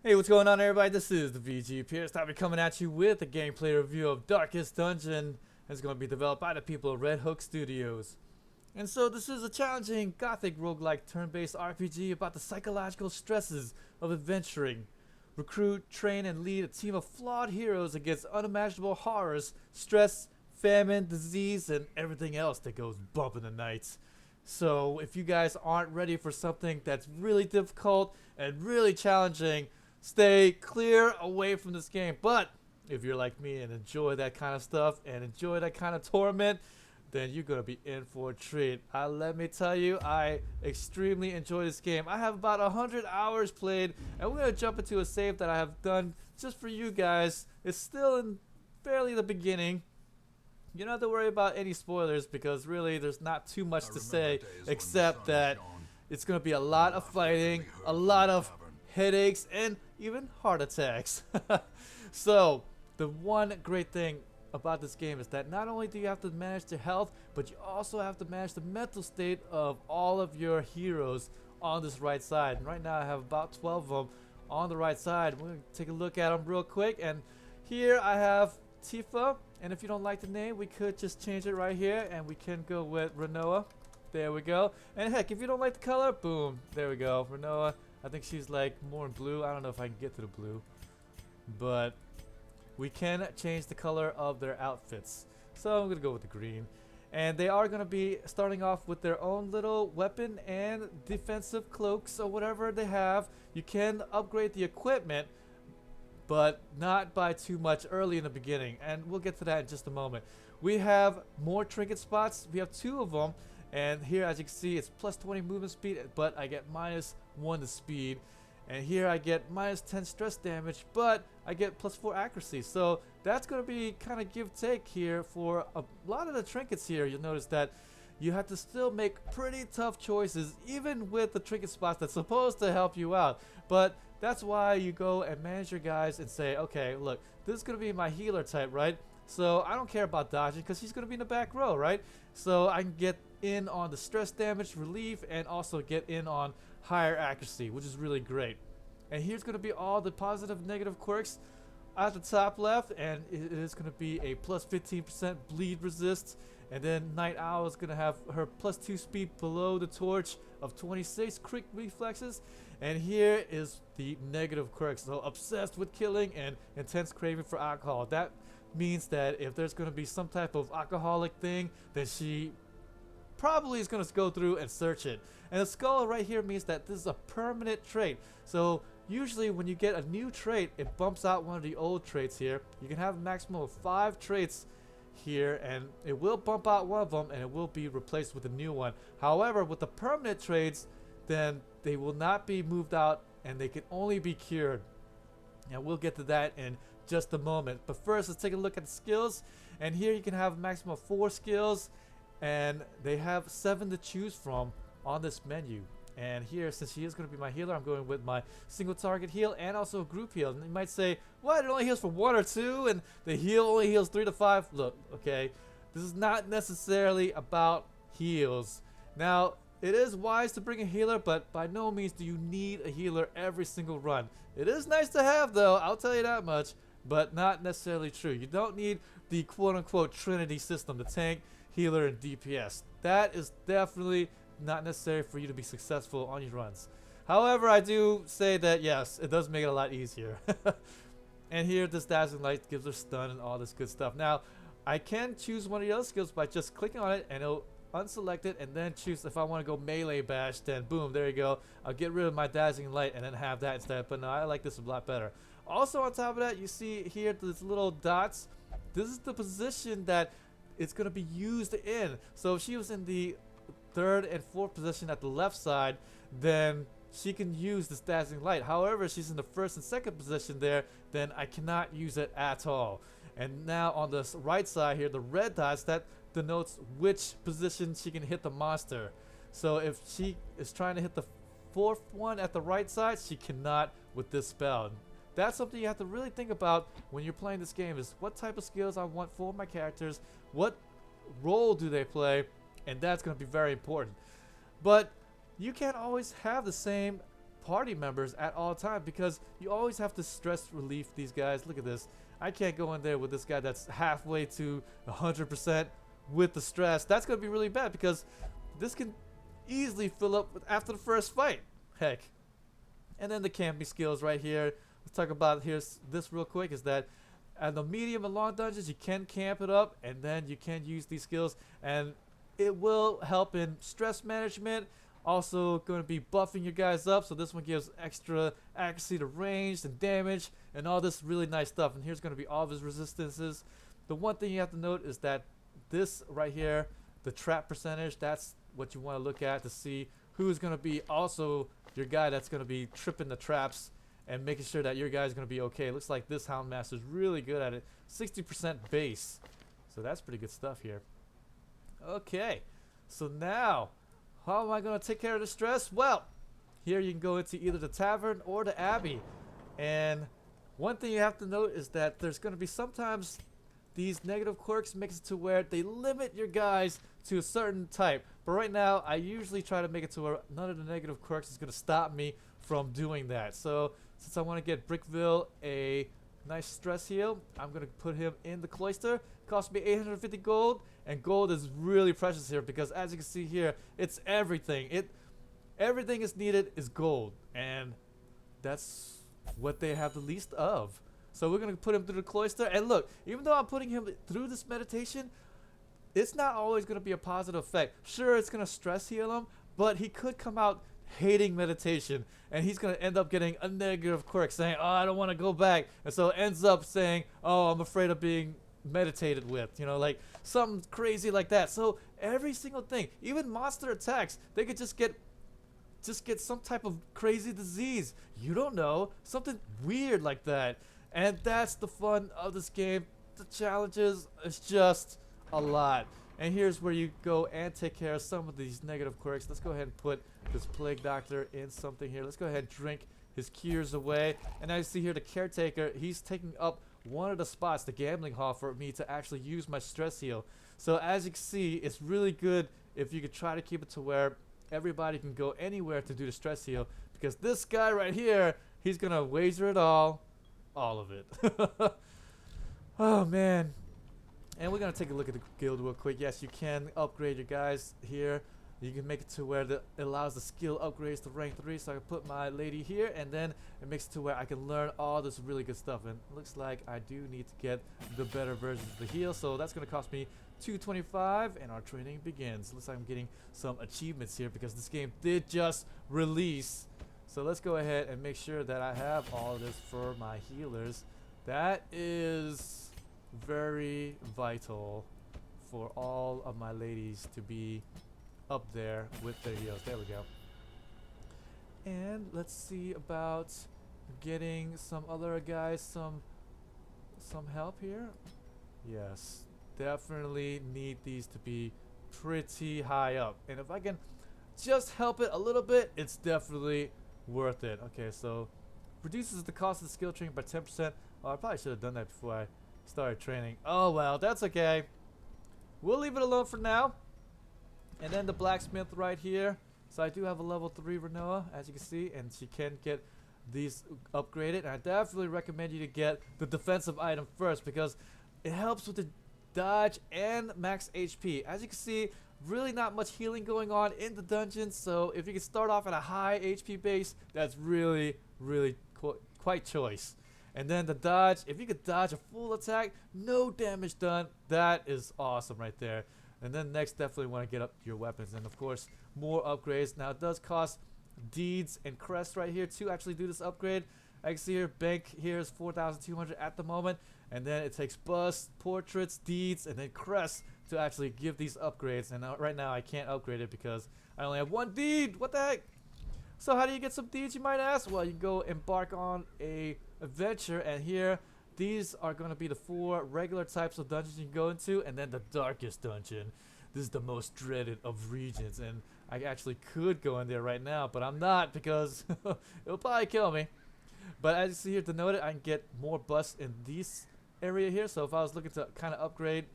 Hey, what's going on, everybody? This is the VG Purist. I'll be coming at you with a gameplay review of Darkest Dungeon. It's going to be developed by the people of Red Hook Studios. And so this is a challenging gothic roguelike turn-based RPG about the psychological stresses of adventuring. Recruit, train, and lead a team of flawed heroes against unimaginable horrors, stress, famine, disease, and everything else that goes bump in the night. So if you guys aren't ready for something that's really difficult and really challenging, stay clear away from this game. But if you're like me and enjoy that kind of stuff and enjoy that kind of torment, then you're gonna be in for a treat. Let me tell you, I extremely enjoy this game. I have about 100 hours played, and we're gonna jump into a save that I have done just for you guys. It's still in fairly the beginning. You don't have to worry about any spoilers because really there's not too much to say except that it's gonna be a lot of fighting, a lot of headaches, and even heart attacks. So the one great thing about this game is that not only do you have to manage your health, but you also have to manage the mental state of all of your heroes on this right side. And right now I have about 12 of them on the right side. We're gonna take a look at them real quick, and here I have Tifa, and if you don't like the name, we could just change it right here and we can go with Renoa. There we go. And heck, if you don't like the color, boom, there we go. Renoa, I think she's like more in blue. I don't know if I can get to the blue, but we can change the color of their outfits. So I'm gonna go with the green. And they are gonna be starting off with their own little weapon and defensive cloaks or whatever they have. You can upgrade the equipment, but not by too much early in the beginning, and we'll get to that in just a moment. We have more trinket spots. We have 2 of them, and here, as you can see, it's plus 20 movement speed, but I get minus 1 to speed. And here I get minus 10 stress damage, but I get plus 4 accuracy. So that's going to be kind of give take here for a lot of the trinkets here. You'll notice that you have to still make pretty tough choices, even with the trinket spots that's supposed to help you out. But that's why you go and manage your guys and say, okay, look, this is going to be my healer type, right? So I don't care about dodging because he's going to be in the back row, right? So I can get in on the stress damage relief and also get in on higher accuracy, which is really great. And here's going to be all the positive negative quirks at the top left, and it is going to be a plus 15% bleed resist. And then Night Owl is going to have her plus 2 speed below the torch of 26 quick reflexes. And here is the negative quirks. So obsessed with killing and intense craving for alcohol. That means that if there's going to be some type of alcoholic thing, then she probably is going to go through and search it. And the skull right here means that this is a permanent trait. So usually when you get a new trait, it bumps out one of the old traits here. You can have a maximum of 5 traits here, and it will bump out one of them and it will be replaced with a new one. However, with the permanent traits, then they will not be moved out and they can only be cured. And we'll get to that in just a moment. But first, let's take a look at the skills. And here you can have a maximum of 4 skills, and they have 7 to choose from on this menu. And here, since she is going to be my healer, I'm going with my single target heal and also a group heal. And you might say, what, it only heals for 1 or 2 and the heal only heals 3 to 5? Look, okay, this is not necessarily about heals. Now, it is wise to bring a healer, but by no means do you need a healer every single run. It is nice to have, though, I'll tell you that much, but not necessarily true. You don't need the quote-unquote Trinity system, the tank, healer, and DPS. That is definitely not necessary for you to be successful on your runs. However, I do say that yes, it does make it a lot easier. And here, this dazzling light gives her stun and all this good stuff. Now, I can choose one of the other skills by just clicking on it, and it'll unselect it, and then choose if I want to go melee bash. Then boom, there you go. I'll get rid of my dazzling light and then have that instead. But no, I like this a lot better. Also, on top of that, you see here these little dots. This is the position that it's going to be used in. So if she was in the 3rd and 4th position at the left side, then she can use this dazzling light. However, if she's in the 1st and 2nd position there, then I cannot use it at all. And now on the right side here, the red dots, that denotes which position she can hit the monster. So if she is trying to hit the 4th one at the right side, she cannot with this spell. That's something you have to really think about when you're playing this game, is what type of skills I want for my characters, what role do they play, and that's going to be very important. But you can't always have the same party members at all times, because you always have to stress relief these guys. Look at this. I can't go in there with this guy that's halfway to 100% with the stress. That's going to be really bad, because this can easily fill up after the first fight. Heck. And then the camping skills right here. Let's talk about here's this real quick, is that at the medium and long dungeons, you can camp it up, and then you can use these skills, and it will help in stress management. Also going to be buffing your guys up, so this one gives extra accuracy to range and damage and all this really nice stuff. And here's going to be all of his resistances. The one thing you have to note is that this right here, the trap percentage, that's what you want to look at to see who's going to be also your guy that's going to be tripping the traps and making sure that your guy's going to be okay. It looks like this Houndmaster's really good at it. 60% base. So that's pretty good stuff here. Okay, so now, how am I going to take care of the stress? Well, here you can go into either the tavern or the abbey. And one thing you have to note is that there's going to be sometimes these negative quirks makes it to where they limit your guys to a certain type. But right now, I usually try to make it to where none of the negative quirks is going to stop me from doing that. So since I want to get Brickville a nice stress heal, I'm going to put him in the cloister. Cost me 850 gold, and gold is really precious here, because as you can see here, it's everything. Everything is needed is gold, and that's what they have the least of. So we're going to put him through the cloister, and look, even though I'm putting him through this meditation, it's not always going to be a positive effect. Sure, it's going to stress heal him, but he could come out hating meditation, and he's going to end up getting a negative quirk saying, oh, I don't want to go back, and so ends up saying, oh, I'm afraid of being meditated with, you know, like something crazy like that. So every single thing, even monster attacks, they could just get some type of crazy disease, you don't know, something weird like that. And that's the fun of this game. The challenges is just a lot. And here's where you go and take care of some of these negative quirks. Let's go ahead and put this Plague Doctor in something here. Let's go ahead and drink his cures away. And now you see here the Caretaker, he's taking up one of the spots, the gambling hall, for me to actually use my stress heal. So as you can see, it's really good if you could try to keep it to where everybody can go anywhere to do the stress heal, because this guy right here, he's gonna wager it all of it. Oh man. And we're gonna take a look at the guild real quick. Yes, you can upgrade your guys here. You can make it to where it allows the skill upgrades to rank 3. So I can put my lady here, and then it makes it to where I can learn all this really good stuff. And it looks like I do need to get the better versions of the heal. So that's going to cost me 225, and our training begins. Looks like I'm getting some achievements here because this game did just release. So let's go ahead and make sure that I have all of this for my healers. That is very vital for all of my ladies to be up there with their heals. There we go. And let's see about getting some other guys some help here. Yes, definitely need these to be pretty high up, and if I can just help it a little bit, it's definitely worth it. Okay, so reduces the cost of the skill training by 10%. Oh, I probably should have done that before I started training. Oh well, that's okay. We'll leave it alone for now. And then the blacksmith right here. So I do have a level 3 Renoa, as you can see, and she can get these upgraded. And I definitely recommend you to get the defensive item first, because it helps with the dodge and max HP. As you can see, really not much healing going on in the dungeon. So if you can start off at a high HP base, that's really quite choice. And then the dodge, if you could dodge a full attack, no damage done, that is awesome right there. And then next, definitely want to get up your weapons, and of course more upgrades. Now it does cost deeds and crests right here to actually do this upgrade. I can see here bank here is 4,200 at the moment, and then it takes busts, portraits, deeds, and then crests to actually give these upgrades. And right now I can't upgrade it because I only have one deed. What the heck? So how do you get some deeds, you might ask? Well, you go embark on a adventure, and here these are going to be the 4 regular types of dungeons you can go into, and then the darkest dungeon. This is the most dreaded of regions, and I actually could go in there right now, but I'm not, because it'll probably kill me. But as you see here, to note it, I can get more busts in this area here. So if I was looking to kind of upgrade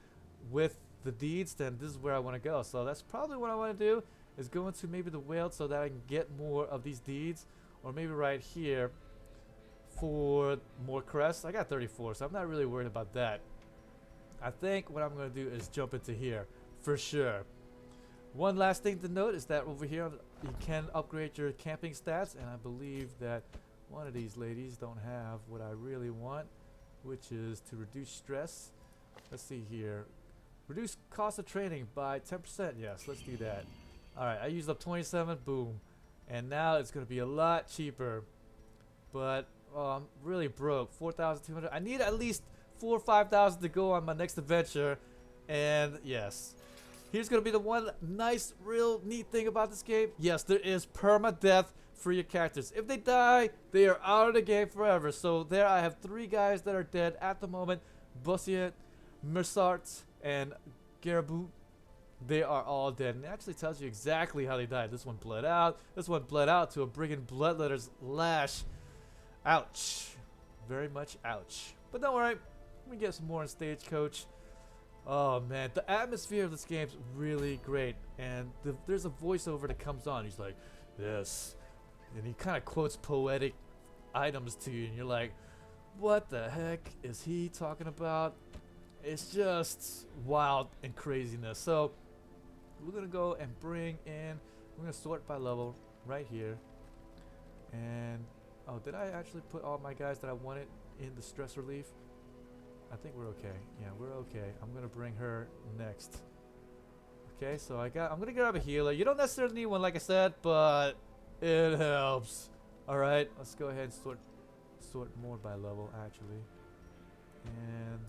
with the deeds, then this is where I want to go. So that's probably what I want to do, is go into maybe the Whale so that I can get more of these deeds. or maybe right here for more crests. I got 34, so I'm not really worried about that. I think what I'm going to do is jump into here for sure. One last thing to note is that over here you can upgrade your camping stats, and I believe that one of these ladies don't have what I really want, which is to reduce stress. Let's see here. Reduce cost of training by 10%. Yes, let's do that. Alright, I used up 27. Boom. And now it's going to be a lot cheaper. But I'm really broke. 4,200. I need at least 4,000 or 5,000 to go on my next adventure. And yes. Here's going to be the one nice, real neat thing about this game. Yes, there is permadeath for your characters. If they die, they are out of the game forever. So there I have 3 guys that are dead at the moment. Bossiet, Mersart, and Garabut. They are all dead. And it actually tells you exactly how they died. This one bled out. This one bled out to a brigand bloodletter's lash. Ouch. Very much ouch. But don't worry. Let me get some more in Stagecoach. Oh man, the atmosphere of this game's really great. And there's a voiceover that comes on. He's like, yes. And he kind of quotes poetic items to you. And you're like, what the heck is he talking about? It's just wild and craziness. So we're going to go and bring in, we're going to sort by level right here. And, oh, did I actually put all my guys that I wanted in the stress relief? I think we're okay. Yeah, we're okay. I'm going to bring her next. Okay, so I'm going to grab a healer. You don't necessarily need one, like I said, but it helps. Alright, let's go ahead and sort more by level, actually. And,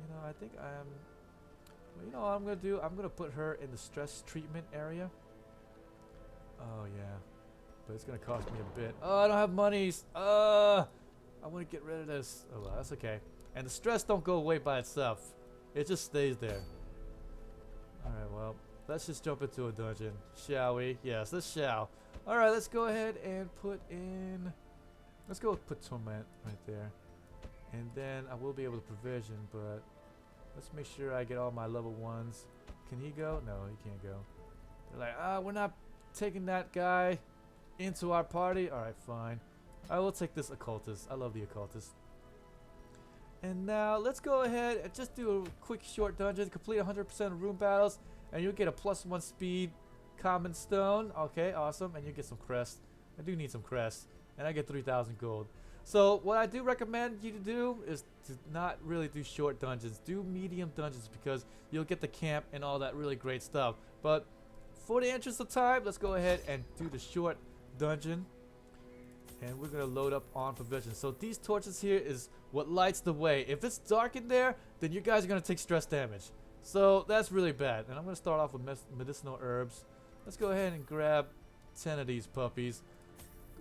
you know, I think well, you know what I'm going to do? I'm going to put her in the stress treatment area. Oh, yeah. But it's going to cost me a bit. Oh, I don't have monies. I want to get rid of this. Oh, well, that's okay. And the stress don't go away by itself. It just stays there. Alright, well, let's just jump into a dungeon. Shall we? Yes, let's shall. Alright, let's go ahead and put in... Let's go put Torment right there. And then I will be able to provision, but let's make sure I get all my level 1s. Can he go? No, he can't go. They're like, we're not taking that guy into our party. Alright, fine. I will take this occultist. I love the occultist. And now let's go ahead and just do a quick short dungeon. Complete 100% of room battles, and you'll get a +1 speed common stone. Okay, awesome. And you get some crests. I do need some crests. And I get 3,000 gold. So what I do recommend you to do is to not really do short dungeons. Do medium dungeons because you'll get the camp and all that really great stuff. But for the interest of time, let's go ahead and do the short dungeon. And we're going to load up on provisions. So these torches here is what lights the way. If it's dark in there, then you guys are going to take stress damage. So that's really bad. And I'm going to start off with medicinal herbs. Let's go ahead and grab 10 of these puppies.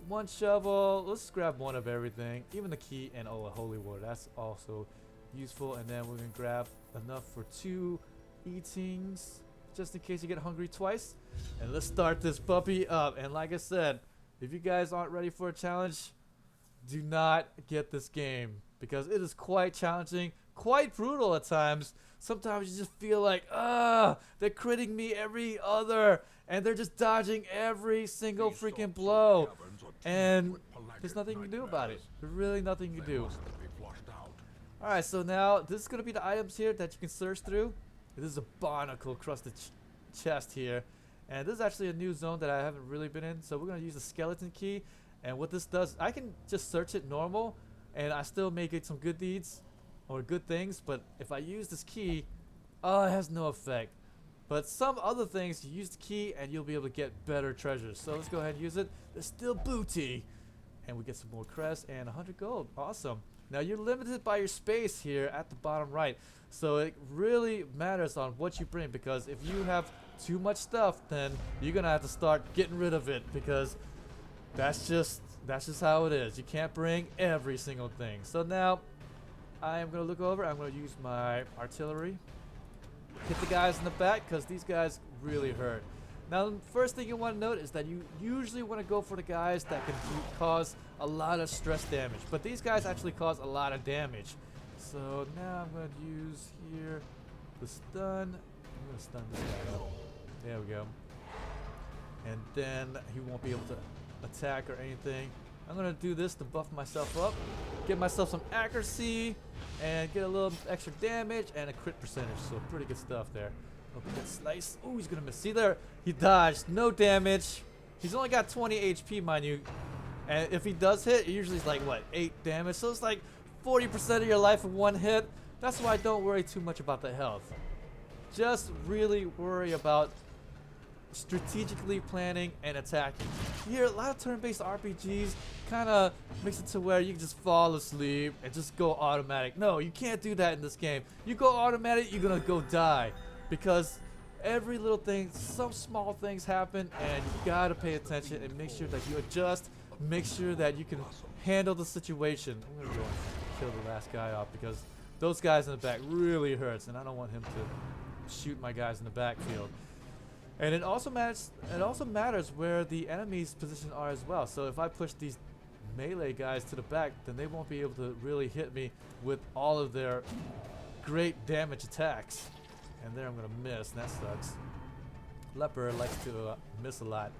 1 shovel. Let's grab 1 of everything. Even the key and a holy water. That's also useful. And then we're going to grab enough for 2 eatings. Just in case you get hungry twice. And let's start this puppy up. And like I said, if you guys aren't ready for a challenge, do not get this game. Because it is quite challenging. Quite brutal at times. Sometimes you just feel like, they're critting me every other. And they're just dodging every single freaking blow. And there's nothing you can do about it. There's really nothing you can do. Alright, so now this is going to be the items here that you can search through. This is a barnacle crusted chest here. And this is actually a new zone that I haven't really been in. So we're going to use the skeleton key. And what this does, I can just search it normal. And I still may get some good deeds. Or good things. But if I use this key, it has no effect. But some other things, you use the key and you'll be able to get better treasures. So let's go ahead and use it. There's still booty. And we get some more crests and 100 gold. Awesome. Now you're limited by your space here at the bottom right. So it really matters on what you bring. Because if you have too much stuff, then you're going to have to start getting rid of it. Because that's just how it is. You can't bring every single thing. So now I am going to look over. I'm going to use my artillery. Hit the guys in the back because these guys really hurt. Now, the first thing you want to note is that you usually want to go for the guys that can cause a lot of stress damage. But these guys actually cause a lot of damage. So now I'm going to use here the stun. I'm going to stun this guy up. There we go. And then he won't be able to attack or anything. I'm gonna do this to buff myself up, get myself some accuracy, and get a little extra damage and a crit percentage. So pretty good stuff there. Hope he gets sliced. Oh, he's gonna miss. See there? He dodged. No damage. He's only got 20 HP, mind you. And if he does hit, it usually is like, what, 8 damage? So it's like 40% of your life in one hit. That's why I don't worry too much about the health. Just really worry about strategically planning and attacking. Here, a lot of turn-based RPGs kind of makes it to where you can just fall asleep and just go automatic. No, you can't do that in this game. You go automatic, you're gonna go die. Because every little thing, some small things happen, and you gotta pay attention and make sure that you adjust, make sure that you can handle the situation. I'm gonna go and kill the last guy off because those guys in the back really hurts, and I don't want him to shoot my guys in the backfield. And it also matters where the enemy's positions are as well. So if I push these melee guys to the back, then they won't be able to really hit me with all of their great damage attacks. And there I'm gonna miss, and that sucks. Leper likes to miss a lot.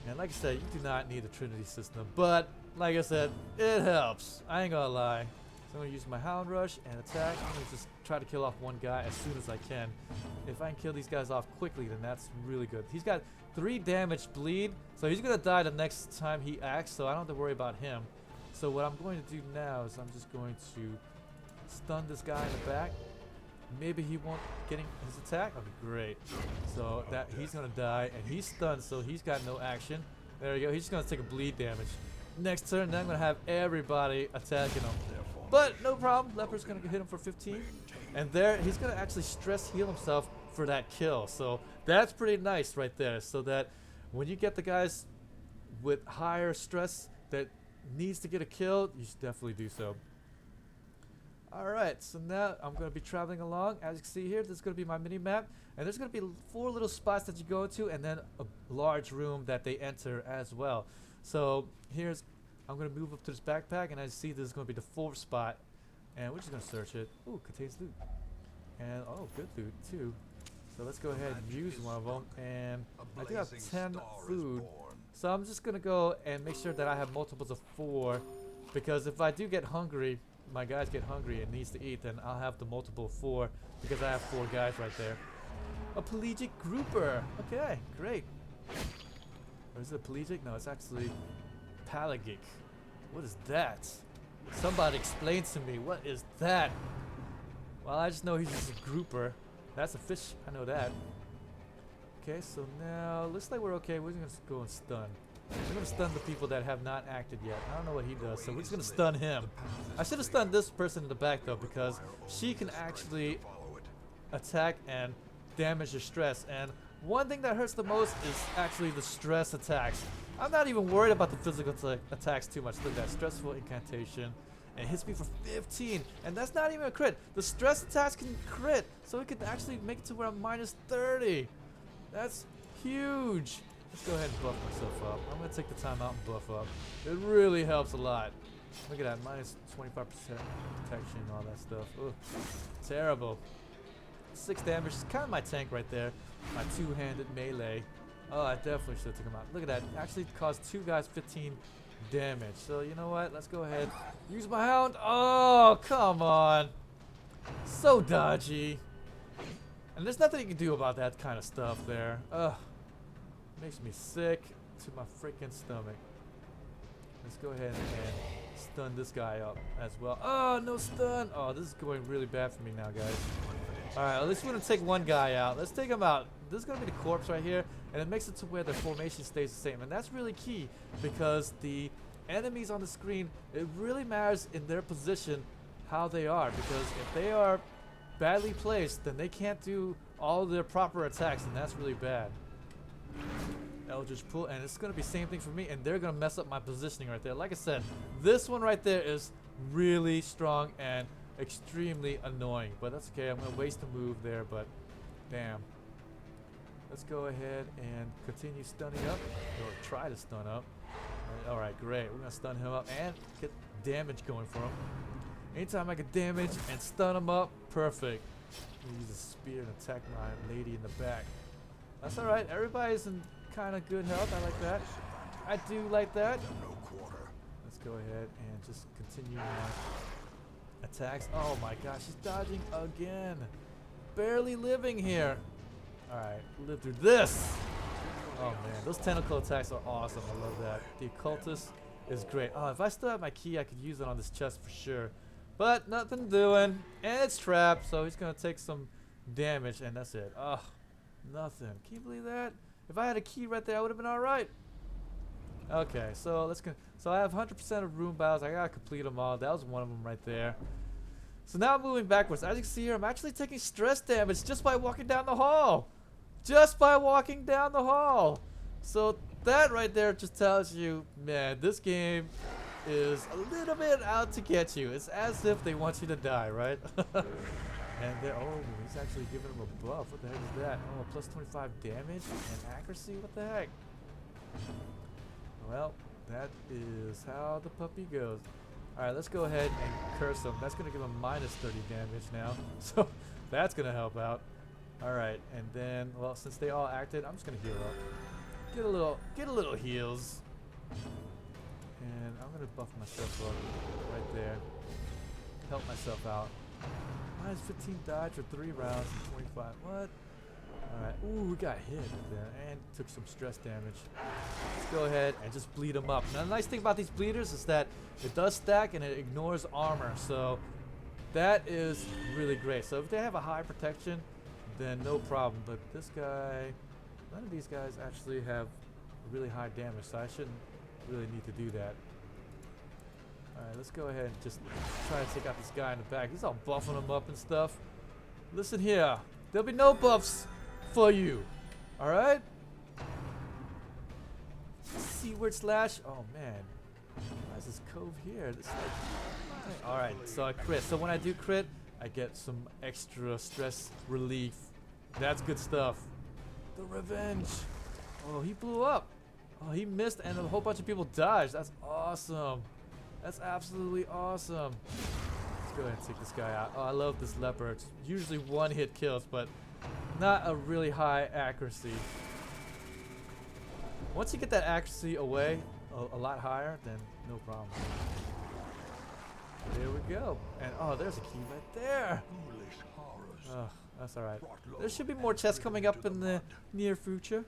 And like I said, you do not need a Trinity system, but like I said, it helps. I ain't gonna lie. So I'm gonna use my Hound Rush and attack. I'm gonna just try to kill off one guy as soon as I can. If I can kill these guys off quickly, then that's really good. He's got 3 damage bleed, so he's gonna die the next time he acts, so I don't have to worry about him. So what I'm going to do now is I'm just going to stun this guy in the back. Maybe he won't get his attack. Okay, great. So that he's gonna die, and he's stunned, so he's got no action. There we go. He's just gonna take a bleed damage. Next turn, then I'm gonna have everybody attacking him. But no problem. Leper's gonna hit him for 15, and there he's gonna actually stress heal himself for that kill. So that's pretty nice right there. So that when you get the guys with higher stress that needs to get a kill, you should definitely do so. Alright, so now I'm going to be traveling along. As you can see here, this is going to be my mini-map. And there's going to be 4 little spots that you go into, and then a large room that they enter as well. So I'm going to move up to this backpack, and as you see, this is going to be the 4th spot. And we're just going to search it. Ooh, contains loot. And, oh, good loot, too. So let's go ahead and use one of them. And I do have 10 food. So I'm just going to go and make sure that I have multiples of 4. Because if I do get hungry, my guys get hungry and needs to eat, then I'll have the multiple of 4 because I have 4 guys right there. A pelagic grouper. Okay, great. Or is it a pelagic? No, it's actually pelagic. What is that? Somebody explain to me. What is that? Well, I just know he's just a grouper. That's a fish. I know that. Okay, so now looks like we're okay. We're just gonna go and stun. We're going to stun the people that have not acted yet. I don't know what he does, so we're just going to stun him. I should have stunned this person in the back, though, because she can actually attack and damage your stress. And one thing that hurts the most is actually the stress attacks. I'm not even worried about the physical attacks too much. Look at that stressful incantation. And it hits me for 15. And that's not even a crit. The stress attacks can crit, so it could actually make it to where I'm minus 30. That's huge. Let's go ahead and buff myself up. I'm going to take the time out and buff up. It really helps a lot. Look at that, minus 25% protection and all that stuff. Ugh, terrible. 6 damage. It's kind of my tank right there. My 2-handed melee. Oh, I definitely should have taken him out. Look at that. Actually caused 2 guys 15 damage. So, you know what? Let's go ahead. Use my hound. Oh, come on. So dodgy. And there's nothing you can do about that kind of stuff there. Ugh. Makes me sick to my freaking stomach. Let's go ahead and stun this guy up as well. Oh, no stun. Oh, this is going really bad for me now, guys. Alright, at least we're going to take one guy out. Let's take him out. This is going to be the corpse right here. And it makes it to where the formation stays the same. And that's really key because the enemies on the screen, it really matters in their position how they are. Because if they are badly placed, then they can't do all their proper attacks. And that's really bad. Eldritch Pull, and it's going to be same thing for me, and they're going to mess up my positioning right there. Like I said, this one right there is really strong and extremely annoying, but that's okay. I'm going to waste a move there, but damn. Let's go ahead and continue stunning up, or try to stun up. Alright, great. We're going to stun him up and get damage going for him. Anytime I get damage and stun him up, perfect. I'm going to use a spear and attack my lady in the back. That's alright. Everybody's in kind of good health. I like that. I do like that. Let's go ahead and just continue my attacks. Oh my gosh, she's dodging again. Barely living here. Alright, live through this. Oh man, those tentacle attacks are awesome. I love that. The occultist is great. Oh, if I still have my key, I could use it on this chest for sure. But nothing doing. And it's trapped, so he's going to take some damage, and that's it. Ugh, nothing. Can you believe that? If I had a key right there, I would have been alright. Okay, so let's go. So I have 100% of room battles. I got to complete them all. That was one of them right there. So now I'm moving backwards. As you can see here, I'm actually taking stress damage just by walking down the hall. Just by walking down the hall. So that right there just tells you, man, this game is a little bit out to get you. It's as if they want you to die, right? And they're, oh, he's actually giving him a buff. What the heck is that? Oh, plus 25 damage and accuracy? What the heck? Well, that is how the puppy goes. Alright, let's go ahead and curse him. That's going to give him minus 30 damage now. So that's going to help out. Alright, and then, well, since they all acted, I'm just going to heal up. Get a little heals. And I'm going to buff myself up right there. Help myself out. Minus 15 dodge for 3 rounds and 25. What? Alright. Ooh, we got hit there and took some stress damage. Let's go ahead and just bleed them up. Now, the nice thing about these bleeders is that it does stack and it ignores armor. So that is really great. So if they have a high protection, then no problem. But this guy, none of these guys actually have really high damage. So I shouldn't really need to do that. Alright, let's go ahead and just try to take out this guy in the back. He's all buffing him up and stuff. Listen here. There'll be no buffs for you. Alright? Seaward slash. Oh man. Why is this cove here? This alright, so I crit. So when I do crit, I get some extra stress relief. That's good stuff. The revenge. Oh, he blew up. Oh, he missed and a whole bunch of people dodged. That's awesome. That's absolutely awesome. Let's go ahead and take this guy out. Oh, I love this leopard. It's usually one hit kills, but not a really high accuracy. Once you get that accuracy away a lot higher, then no problem. There we go. And oh, there's a key right there. Oh, that's alright. There should be more chests coming up in the near future.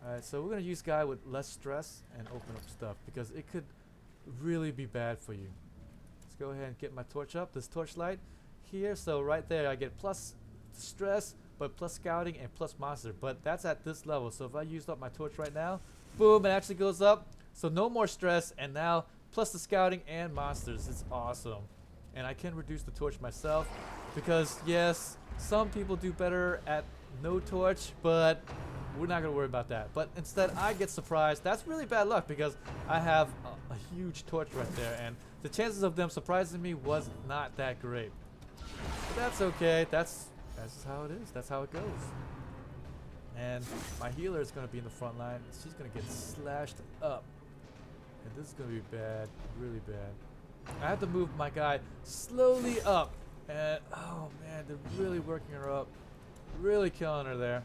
Alright, so we're going to use guy with less stress and open up stuff because it could really be bad for you. Let's go ahead and get my torch up. This torchlight here. So right there I get plus stress, but plus scouting and plus monster. But that's at this level. So if I used up my torch right now, boom, it actually goes up. So no more stress, and now plus the scouting and monsters. It's awesome. And I can reduce the torch myself because yes, some people do better at no torch, but we're not going to worry about that. But instead I get surprised. That's really bad luck because I have a huge torch right there, and the chances of them surprising me was not that great. But that's okay. That's just how it is. That's how it goes. And my healer is going to be in the front line. She's going to get slashed up. And this is going to be bad. Really bad. I have to move my guy slowly up. And oh man, they're really working her up. Really killing her there.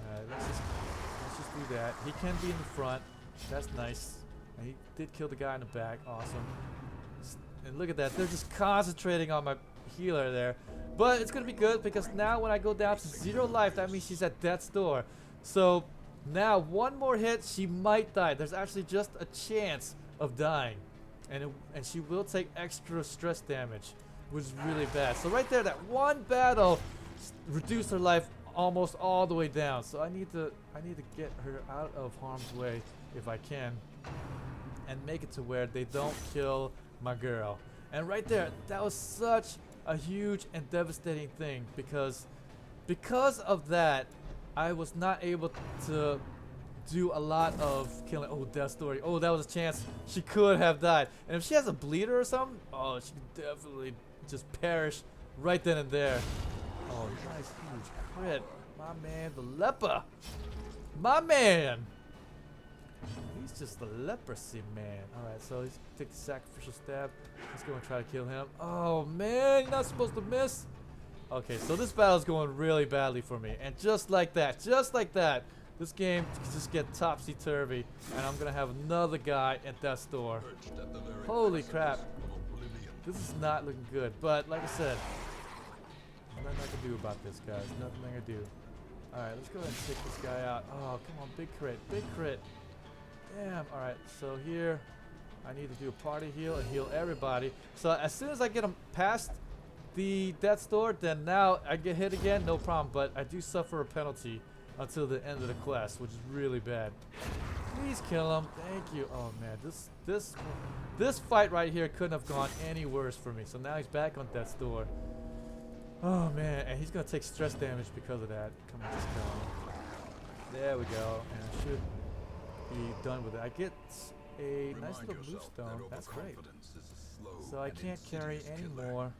Alright, let's just do that. He can be in the front. That's nice. And he did kill the guy in the back. Awesome. And look at that. They're just concentrating on my healer there. But it's going to be good because now when I go down to 0 life, that means she's at death's door. So now one more hit, she might die. There's actually just a chance of dying. And she will take extra stress damage, which is really bad. So right there, that one battle reduced her life almost all the way down. So I need to get her out of harm's way if I can, and make it to where they don't kill my girl. And right there, that was such a huge and devastating thing because of that, I was not able to do a lot of killing. Oh, death story. Oh, that was a chance she could have died. And if she has a bleeder or something, oh, she could definitely just perish right then and there. Oh, nice huge crit. My man, the leper. My man. He's just the leprosy man. Alright, so he's take the sacrificial stab. Let's go and try to kill him. Oh man, you're not supposed to miss. Okay, so this battle is going really badly for me. And just like that, This game can just get topsy-turvy, and I'm gonna have another guy at death's door. Holy crap. This is not looking good, but like I said, nothing I can do about this, guys. Nothing I can do. Alright, let's go ahead and take this guy out. Oh, come on, big crit, big crit. Damn, alright, so here, I need to do a party heal and heal everybody. So as soon as I get him past the death's door, then now I get hit again, no problem, but I do suffer a penalty until the end of the quest, which is really bad. Please kill him, thank you. Oh man, this fight right here couldn't have gone any worse for me. So now he's back on death's door. Oh man, and he's gonna take stress damage because of that. Come on, just kill him. There we go, and I should be done with it. I get a nice little blue stone. That's great. So I can't carry anymore.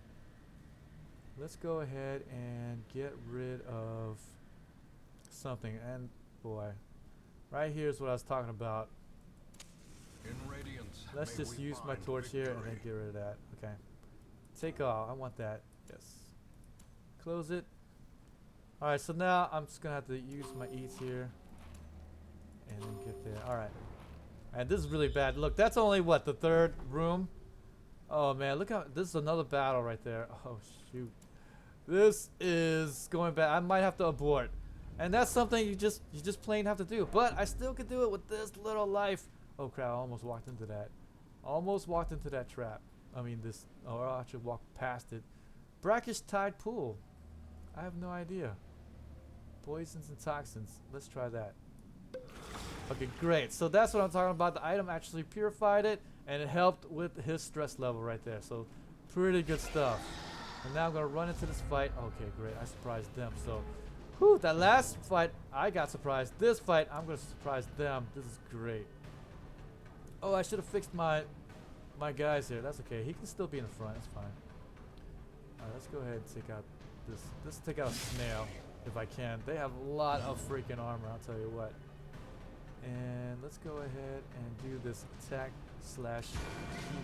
Let's go ahead and get rid of something. And boy, right here is what I was talking about. Let's just use my torch here and then get rid of that. Okay. Take all. I want that. Yes. Close it. Alright, so now I'm just gonna have to use my eats here and then get there. Alright. And this is really bad. Look, that's only what, the third room? Oh man, look how this is another battle right there. Oh shoot. This is going bad. I might have to abort. And that's something you just plain have to do. But I still could do it with this little life. Oh crap, I almost walked into that. Almost walked into that trap. I mean this, or I should walk past it. Brackish tide pool. I have no idea. Poisons and toxins. Let's try that. Okay, great. So that's what I'm talking about. The item actually purified it, and it helped with his stress level right there. So pretty good stuff. And now I'm gonna run into this fight. Okay, great. I surprised them. So, whew, that last fight I got surprised. This fight I'm gonna surprise them. This is great. Oh, I should have fixed my guys here. That's okay. He can still be in the front. It's fine. Alright, let's go ahead and take out this. Let's take out a snail if I can. They have a lot of freaking armor, I'll tell you what. And let's go ahead and do this attack slash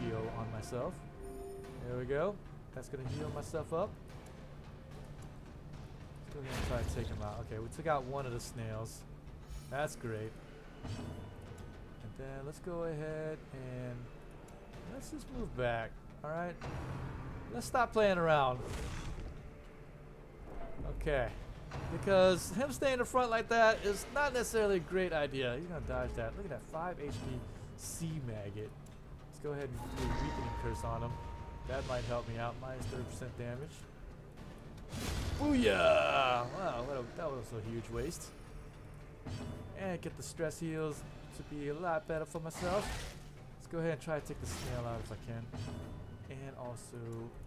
heal on myself. There we go. That's gonna heal myself up. Let's go ahead and try to take him out. Okay, we took out one of the snails. That's great. And then let's go ahead and let's just move back. Alright. Let's stop playing around. Okay. Because him staying in the front like that is not necessarily a great idea. He's going to dodge that. Look at that. 5 HP sea maggot. Let's go ahead and do a weakening curse on him. That might help me out. Minus 30% damage. Booyah! Wow, that was a huge waste. And get the stress heals to be a lot better for myself. Let's go ahead and try to take the snail out if I can. And also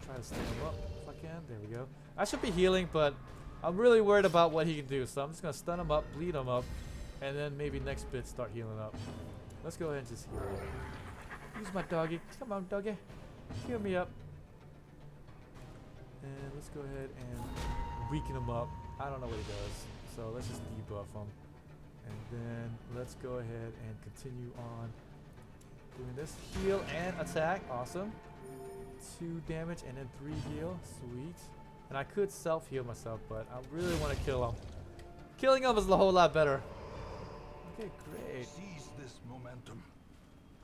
try to stand him up if I can. There we go. I should be healing, but I'm really worried about what he can do. So I'm just going to stun him up, bleed him up, and then maybe next bit start healing up. Let's go ahead and just heal him. Use my doggy. Come on, doggy. Heal me up. And let's go ahead and weaken him up. I don't know what he does. So let's just debuff him. And then let's go ahead and continue on doing this. Heal and attack. Awesome. 2 damage and then 3 heal. Sweet. And I could self-heal myself, but I really want to kill him. Killing him is a whole lot better. Okay, great. Seize this momentum.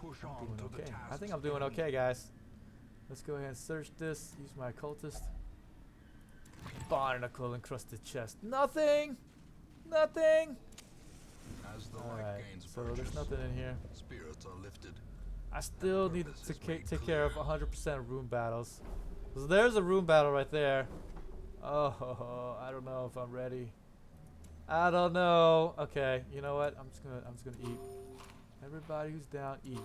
Push I'm on doing to the okay. task I think I'm doing okay, guys. Let's go ahead and search this. Use my occultist. Barnacle encrusted chest. Nothing! Nothing! As the Alright, light gains so purchase, there's nothing in here. spirits are lifted. I still need purpose to is made take care of clear. 100% of room battles. So there's a room battle right there. Oh, I don't know if I'm ready. I don't know. Okay, you know what? I'm just gonna eat. Everybody who's down, eat.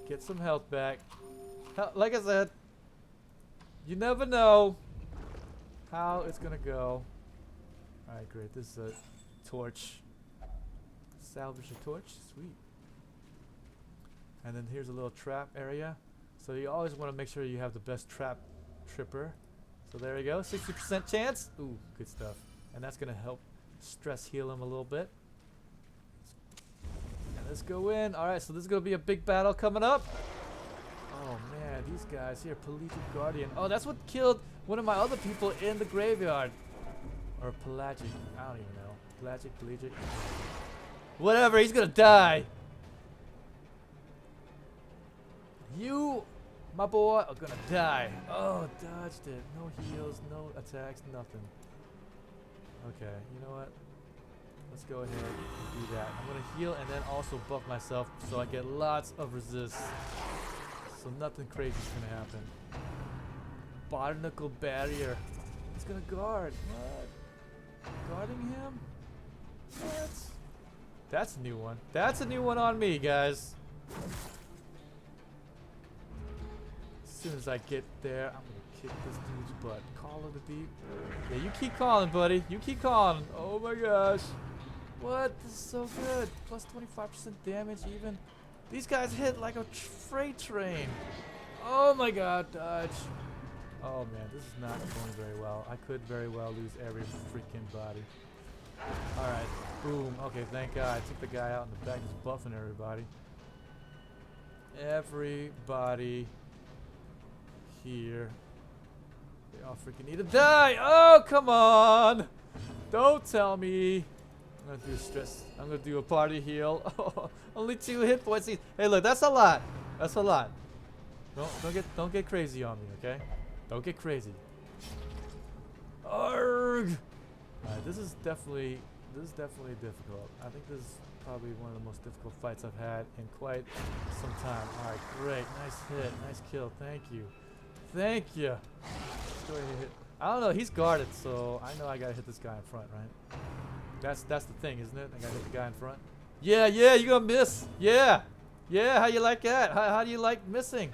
Get some health back. Like I said, you never know how it's gonna go. All right, great. This is a torch. Salvage a torch. Sweet. And then here's a little trap area. So you always want to make sure you have the best trap tripper. So there we go. 60% chance. Ooh, good stuff. And that's going to help stress heal him a little bit. And let's go in. Alright, so this is going to be a big battle coming up. Oh man, these guys here. Pelagic Guardian. Oh, that's what killed one of my other people in the graveyard. Or Pelagic. I don't even know. Pelagic. Whatever, he's gonna die. You, my boy, are gonna die. Oh, dodged it. No heals, no attacks, nothing. Okay, you know what? Let's go ahead and do that. I'm gonna heal and then also buff myself so I get lots of resist. So nothing crazy is gonna happen. Barnacle barrier. He's gonna guard. What? Guarding him? What? That's a new one. That's a new one on me, guys. As soon as I get there, I'm gonna kick this dude's butt. Call of the deep. Yeah, you keep calling, buddy. You keep calling. Oh my gosh. What? This is so good. Plus 25% damage even. These guys hit like a freight train. Oh my god, dodge. Oh man, this is not going very well. I could very well lose every freaking body. Alright, boom. Okay, thank god. I took the guy out in the back. He's buffing everybody. Everybody here. They all freaking need to die. Oh, come on. Don't tell me. I'm gonna do stress. I'm gonna do a party heal. Oh, only 2 hit points. Hey, look, that's a lot. That's a lot. Don't get crazy on me, okay? Don't get crazy. Arrgh! Alright, this is definitely difficult. I think this is probably one of the most difficult fights I've had in quite some time. Alright, great. Nice hit. Nice kill. Thank you. Thank you. Let's go ahead and hit. I don't know, he's guarded, so I know I gotta hit this guy in front, right? That's the thing, isn't it? I gotta hit the guy in front. Yeah, you're gonna miss. Yeah, how you like that? How do you like missing?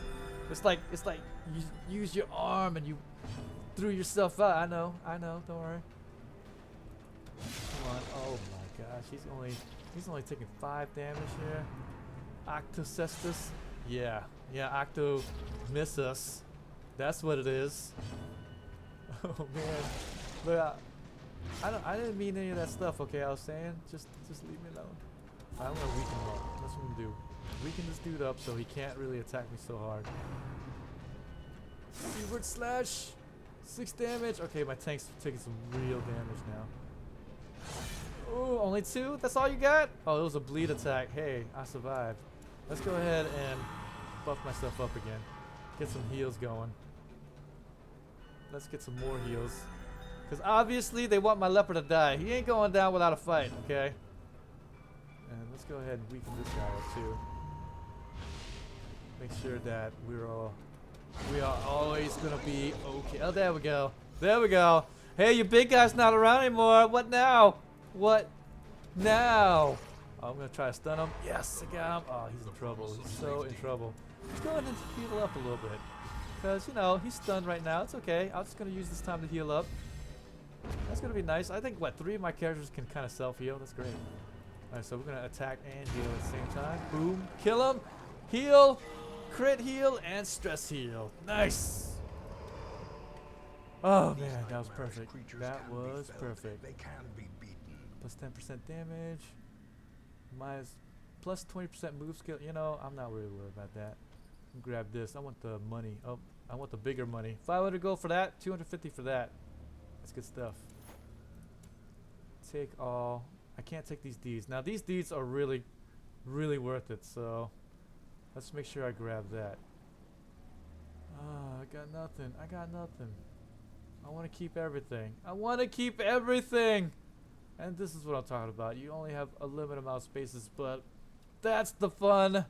It's like you use your arm and you threw yourself out. I know. Don't worry. Come on. Oh my gosh, he's only taking 5 damage here. Octocestus. Yeah, Octo miss us. That's what it is. Oh man, but I didn't mean any of that stuff. Okay, I was saying just leave me alone. I'm gonna weaken him up. That's what I'm gonna do. Weaken this dude up so he can't really attack me so hard. Seaward slash, 6 damage. Okay, my tank's taking some real damage now. Oh, only 2? That's all you got? Oh, it was a bleed attack. Hey, I survived. Let's go ahead and buff myself up again. Get some heals going. Let's get some more heals. Because obviously they want my leopard to die. He ain't going down without a fight, okay? And let's go ahead and weaken this guy up too. Make sure that we are always gonna be okay. Oh, there we go. There we go. Hey, your big guy's not around anymore. What now? What now? Oh, I'm gonna try to stun him. Yes, I got him. Oh, he's in trouble. He's so in trouble. Let's go ahead and heal up a little bit. Because, you know, he's stunned right now. It's okay. I'm just gonna use this time to heal up. That's gonna be nice. I think, what, 3 of my characters can kind of self-heal. That's great. Alright, so we're gonna attack and heal at the same time. Boom. Kill him. Heal. Crit heal and stress heal. Nice. Oh man, that was perfect. That was perfect. They can be beaten. Plus 10% damage. Minus plus 20% move skill. You know, I'm not really worried about that. Grab this. I want the money. Oh, I want the bigger money. 500 gold for that. 250 for that. That's good stuff. Take all. I can't take these deeds. Now these deeds are really, really worth it. So let's make sure I grab that. I got nothing. I got nothing. I want to keep everything. I want to keep everything. And this is what I'm talking about. You only have a limited amount of spaces, but that's the fun.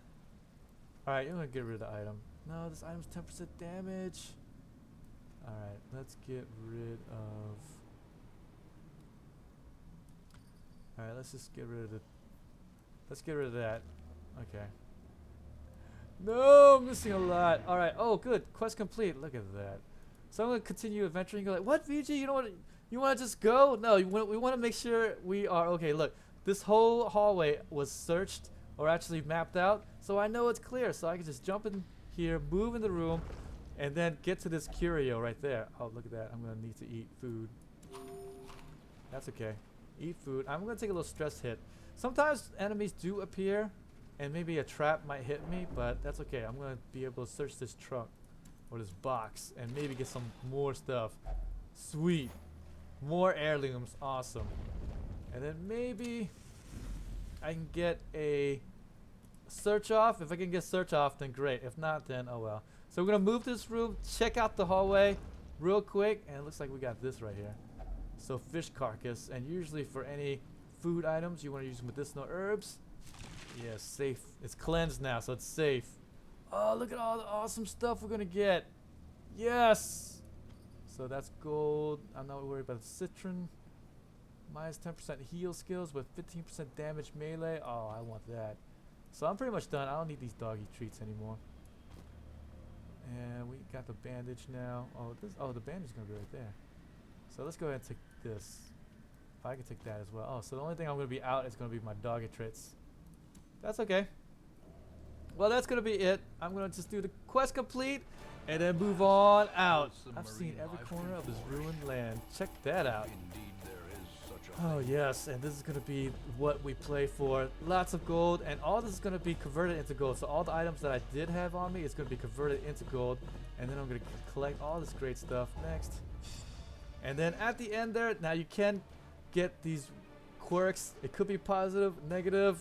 Alright, you're going to get rid of the item. No, this item's 10% damage. Alright, let's get rid of... Alright, let's just get rid of the... Let's get rid of that. Okay. No, I'm missing a lot. Alright, oh good. Quest complete. Look at that. So I'm going to continue adventuring. You're like, what, VG? You don't want to... You want to just go? No, we want to make sure we are... Okay, look. This whole hallway was searched or actually mapped out. So I know it's clear. So I can just jump in here, move in the room, and then get to this curio right there. Oh, look at that. I'm going to need to eat food. That's okay. Eat food. I'm going to take a little stress hit. Sometimes enemies do appear, and maybe a trap might hit me, but that's okay. I'm going to be able to search this trunk or this box and maybe get some more stuff. Sweet. More heirlooms. Awesome. And then maybe I can get a search off. If I can get search off, then great. If not, then oh well. So we're gonna move this room, check out the hallway real quick, and it looks like we got this right here. So fish carcass, and usually for any food items you want to use medicinal herbs. Yeah, safe. It's cleansed now, so it's safe. Oh, look at all the awesome stuff we're gonna get. Yes. So that's gold. I'm not worried about the citron. Minus 10% heal skills with 15% damage melee. Oh, I want that. So I'm pretty much done. I don't need these doggy treats anymore. And we got the bandage now. Oh, the bandage is gonna be right there. So let's go ahead and take this. If I can take that as well. Oh, so the only thing I'm gonna be out is gonna be my doggy treats. That's okay. Well, that's gonna be it. I'm gonna just do the quest complete and then move on out. I've seen every corner of this ruined land. Check that out. Indeed, there is such a Oh yes, and this is gonna be what we play for. Lots of gold, and all this is gonna be converted into gold. So all the items that I did have on me is gonna be converted into gold, and then I'm gonna collect all this great stuff next. And then at the end there, now you can get these quirks. It could be positive, negative,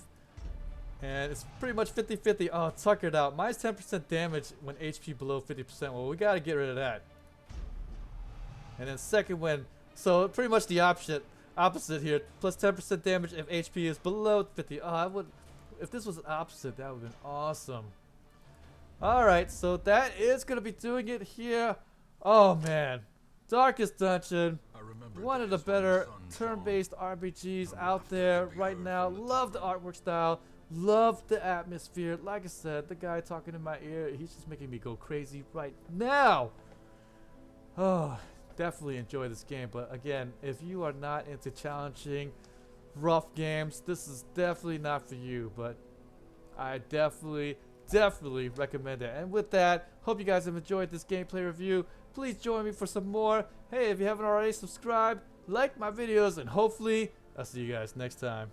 and it's pretty much 50-50. Oh, tuck it out. Minus 10% damage when HP below 50%. Well, we gotta get rid of that. And then second one, so pretty much the opposite here. Plus 10% damage if HP is below 50. Oh, I would, if this was opposite, that would have been awesome. Alright, so that is gonna be doing it here. Oh man. Darkest Dungeon, one of the better turn-based RPGs out there right now. Love the artwork style, love the atmosphere. Like I said, the guy talking in my ear, he's just making me go crazy right now. Oh, definitely enjoy this game. But again, if you are not into challenging, rough games, this is definitely not for you. But I definitely recommend it. And with that, hope you guys have enjoyed this gameplay review. Please join me for some more. Hey, if you haven't already, subscribe, like my videos, and hopefully I'll see you guys next time.